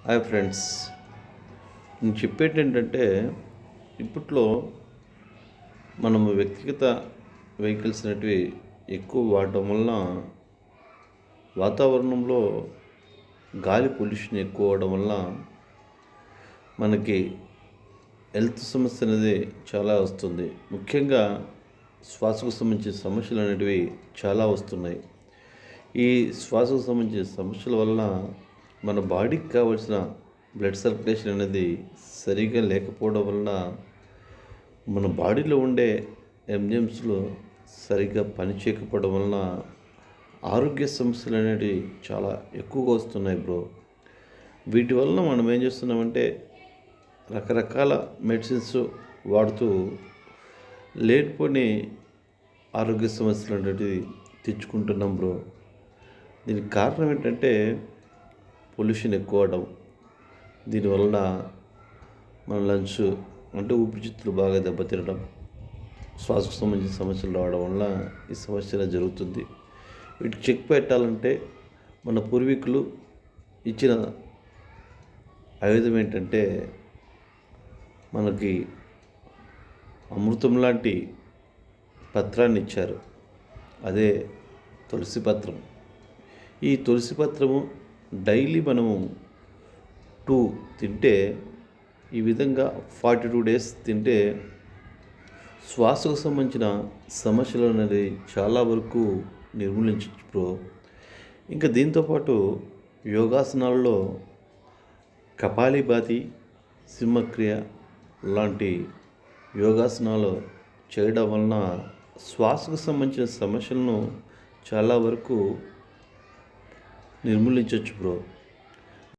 Hi friends, నేను చెప్పేది ఏంటంటే ఇప్పట్లో మనము వ్యక్తిగత వెహికల్స్ అనేటివి ఎక్కువ వాడడం వలన వాతావరణంలో గాలి పొల్యూషన్ ఎక్కువ అవడం వల్ల మనకి హెల్త్ సమస్య అనేది చాలా వస్తుంది. ముఖ్యంగా శ్వాసకు సంబంధించిన సమస్యలు అనేటివి చాలా వస్తున్నాయి. ఈ శ్వాసకు సంబంధించిన సమస్యల వలన మన బాడీకి కావాల్సిన బ్లడ్ సర్క్యులేషన్ అనేది సరిగా లేకపోవడం వలన మన బాడీలో ఉండే ఎంజైమ్స్లు సరిగ్గా పనిచేయకపోవడం వలన ఆరోగ్య సమస్యలు అనేవి చాలా ఎక్కువగా వస్తున్నాయి బ్రో. వీటి వలన మనం ఏం చేస్తున్నామంటే రకరకాల మెడిసిన్స్ వాడుతూ లేనిపోని ఆరోగ్య సమస్యలు అనేటివి తెచ్చుకుంటున్నాం బ్రో. దీనికి కారణం ఏంటంటే పొల్యూషన్ ఎక్కువ అవడం, దీనివలన మన లంగ్స్ అంటే ఊపిరితిత్తులు బాగా దెబ్బతినడం, శ్వాసకు సంబంధించిన సమస్యలు రావడం వల్ల ఈ సమస్య జరుగుతుంది. వీటికి చెక్ పెట్టాలంటే మన పూర్వీకులు ఇచ్చిన ఆయుధం ఏంటంటే మనకి అమృతం లాంటి పత్రాన్ని ఇచ్చారు. అదే తులసి పత్రం. ఈ తులసి పత్రము డైలీ మనము 2 తింటే, ఈ విధంగా 42 డేస్ తింటే శ్వాసకు సంబంధించిన సమస్యలు అనేది చాలా వరకు నిర్మూలించవచ్చు బ్రో. ఇంకా దీంతోపాటు యోగాసనాల్లో కపాలిభాతి, సింహక్రియ లాంటి యోగాసనాలు చేయడం వలన శ్వాసకు సంబంధించిన సమస్యలను చాలా వరకు నిర్మూలించవచ్చు బ్రో.